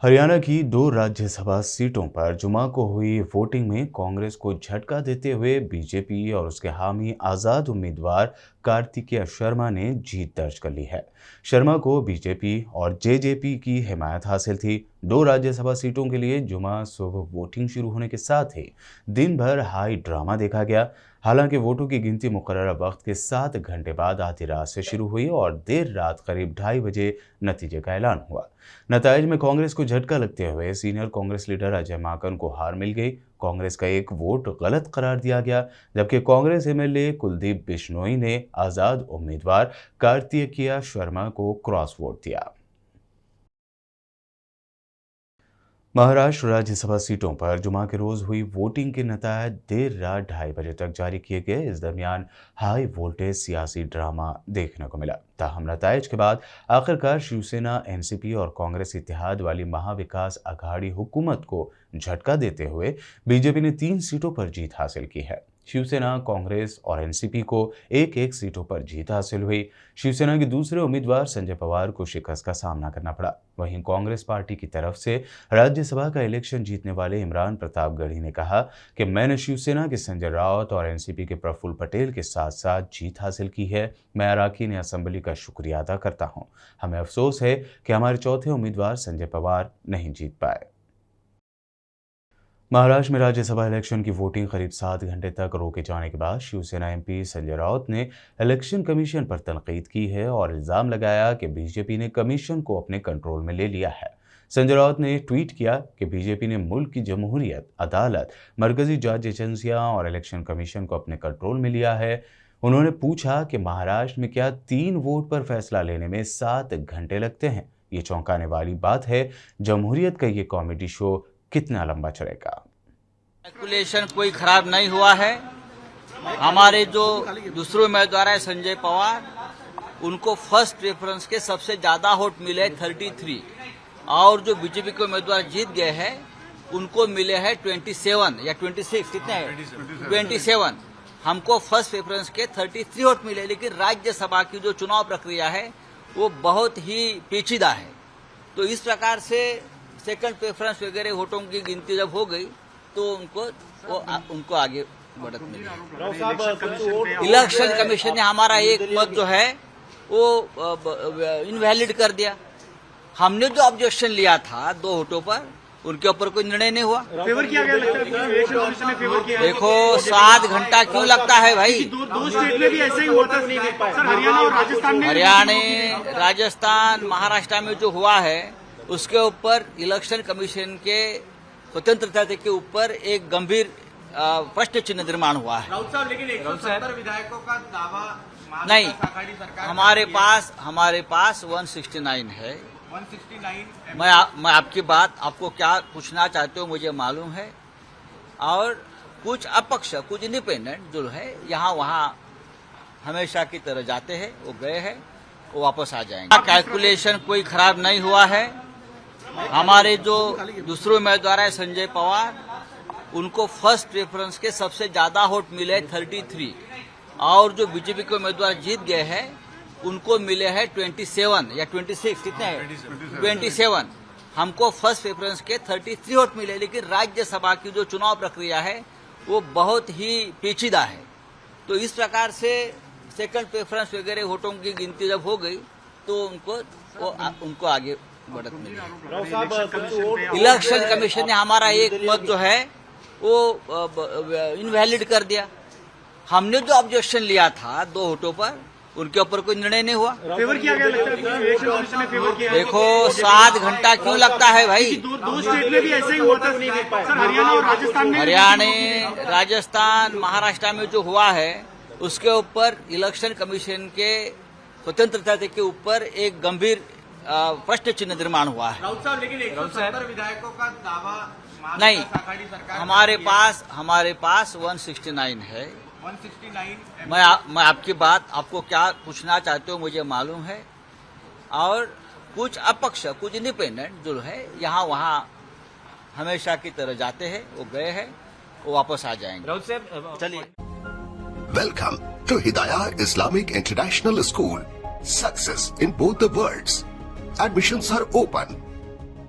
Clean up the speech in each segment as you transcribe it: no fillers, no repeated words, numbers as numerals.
हरियाणा की 2 राज्यसभा सीटों पर जुमा को हुई वोटिंग में कांग्रेस को झटका देते हुए बीजेपी और उसके हामी आज़ाद उम्मीदवार कार्तिकेय शर्मा ने जीत दर्ज कर ली है। शर्मा को बीजेपी और जेजेपी की हिमायत हासिल थी। 2 राज्यसभा सीटों के लिए जुमा सुबह वोटिंग शुरू होने के साथ ही दिन भर हाई ड्रामा देखा गया। हालांकि वोटों की गिनती मुकर्रर वक्त के 7 घंटे बाद आधी रात से शुरू हुई और देर रात करीब 2:30 बजे नतीजे का ऐलान हुआ। नताइज में कांग्रेस को झटका लगते हुए सीनियर कांग्रेस लीडर अजय माकन को हार मिल गई। कांग्रेस का एक वोट गलत करार दिया गया, जबकि कांग्रेस एमएलए कुलदीप बिश्नोई ने आजाद उम्मीदवार कार्तिकेय शर्मा को क्रॉस वोट दिया। महाराष्ट्र राज्यसभा सीटों पर जुमा के रोज हुई वोटिंग के नतीजे देर रात 2:30 बजे तक जारी किए गए। इस दरमियान हाई वोल्टेज सियासी ड्रामा देखने को मिला। ताहम नताइज के बाद आखिरकार शिवसेना, एनसीपी और कांग्रेस इत्तेहाद वाली महाविकास अघाड़ी हुकूमत को झटका देते हुए बीजेपी ने 3 सीटों पर जीत हासिल की है। शिवसेना, कांग्रेस और एनसीपी को एक सीटों पर जीत हासिल हुई। शिवसेना के दूसरे उम्मीदवार संजय पवार को शिकस्त का सामना करना पड़ा। वहीं कांग्रेस पार्टी की तरफ से राज्यसभा का इलेक्शन जीतने वाले इमरान प्रताप गढ़ी ने कहा कि मैंने शिवसेना के संजय राउत और एनसीपी के प्रफुल्ल पटेल के साथ साथ जीत हासिल की है। मैं अराकीन असेंबली का शुक्रिया अदा करता हूं। हमें अफसोस है कि हमारे चौथे उम्मीदवार संजय पवार नहीं जीत पाए। महाराष्ट्र में राज्यसभा इलेक्शन की वोटिंग करीब 7 घंटे तक रोके जाने के बाद शिवसेना एमपी संजय राउत ने इलेक्शन कमीशन पर तनकीद की है और इल्जाम लगाया कि बीजेपी ने कमीशन को अपने कंट्रोल में ले लिया है। संजय राउत ने ट्वीट किया कि बीजेपी ने मुल्क की जमहूरियत, अदालत, मरकजी जांच एजेंसियां और इलेक्शन कमीशन को अपने कंट्रोल में लिया है। उन्होंने पूछा कि महाराष्ट्र में क्या 3 वोट पर फैसला लेने में 7 घंटे लगते हैं? ये चौंकाने वाली बात है। जमहूरियत का ये कॉमेडी शो कितना लंबा चलेगा? कैलकुलेशन कोई खराब नहीं हुआ है। हमारे जो दूसरे उम्मीदवार है संजय पवार, उनको फर्स्ट प्रेफरेंस के सबसे ज्यादा वोट मिले 33 और जो बीजेपी के उम्मीदवार जीत गए हैं उनको मिले हैं 27 या 26, कितने हैं 27। हमको फर्स्ट प्रेफरेंस के 33 वोट मिले, लेकिन राज्यसभा की जो चुनाव प्रक्रिया है वो बहुत ही पेचीदा है। तो इस प्रकार से सेकंड प्रेफरेंस वगैरह वोटों की गिनती जब हो गई तो उनको आगे बढ़त मिली। इलेक्शन कमीशन ने हमारा एक मत जो है वो इनवैलिड कर दिया। हमने जो ऑब्जेक्शन लिया था 2 वोटों पर, उनके ऊपर कोई निर्णय नहीं हुआ। फेवर किया गया लगता है, इलेक्शन कमीशन ने फेवर किया। देखो 7 घंटा क्यों लगता है भाई? दो स्टेट में भी ऐसे ही हुआ था सर, हरियाणा और राजस्थान में। हरियाणा, राजस्थान, महाराष्ट्र में जो हुआ है उसके ऊपर इलेक्शन कमीशन के स्वतंत्रता के ऊपर एक गंभीर प्रश्न चिन्ह निर्माण हुआ है। राउत साहब, लेकिन 170 विधायकों का दावा नहीं, हमारे पास 169 है। 169। मैं आपकी बात, आपको क्या पूछना चाहते हो मुझे मालूम है। और कुछ अपक्ष, कुछ इंडिपेंडेंट जो है यहाँ वहाँ हमेशा की तरह जाते हैं, वो गए हैं, वो वापस आ जाएंगे। कैलकुलेशन कोई खराब नहीं हुआ है। हमारे जो दूसरे उम्मीदवार है संजय पवार, उनको फर्स्ट प्रेफरेंस के सबसे ज्यादा वोट मिले 33 और जो बीजेपी के उम्मीदवार जीत गए हैं उनको मिले हैं 27 या 26, कितने हैं 27। हमको फर्स्ट प्रेफरेंस के 33 वोट मिले, लेकिन राज्यसभा की जो चुनाव प्रक्रिया है वो बहुत ही पेचीदा है। तो इस प्रकार से सेकंड प्रेफरेंस वगैरह वोटों की गिनती जब हो गई तो उनको आगे बढ़त मिली। इलेक्शन कमीशन ने हमारा एक मत जो है वो इनवैलिड कर दिया। हमने जो ऑब्जेक्शन लिया था 2 वोटों पर, उनके ऊपर कोई निर्णय नहीं हुआ। फेवर किया गया लगता है, इलेक्शन कमीशन ने फेवर किया। देखो 7 घंटा क्यों लगता है भाई? दो स्टेट में भी ऐसे ही हुआ था सर, हरियाणा और राजस्थान में। हरियाणा, राजस्थान, महाराष्ट्र में जो हुआ है उसके ऊपर इलेक्शन कमीशन के स्वतंत्रता के ऊपर एक गंभीर प्रश्न चिन्ह निर्माण हुआ है। राउत साहब, लेकिन 170 विधायकों का दावा नहीं, हमारे पास 169 है। 169। मैं आपकी बात, आपको क्या पूछना चाहते हो मुझे मालूम है। और कुछ अपक्ष, कुछ इंडिपेंडेंट जो है यहाँ वहाँ हमेशा की तरह जाते हैं, वो गए हैं, वो वापस आ जाएंगे। राउत साहब चलिए। Welcome to Hidayah Islamic International School. Success in both the worlds. Admissions are open.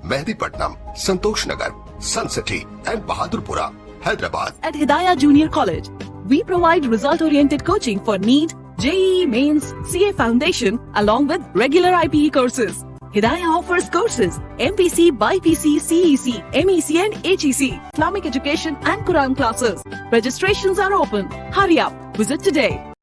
Mehdipatnam, Santosh Nagar, Sun City and Bahadurpura, Hyderabad. At Hidayah Junior College, we provide result-oriented coaching for NEET, JEE Mains, CA Foundation, along with regular IPE courses. Hidayah offers courses MPC, BIPC, CEC, MEC and HEC, Islamic education and Quran classes. Registrations are open. Hurry up. Visit today.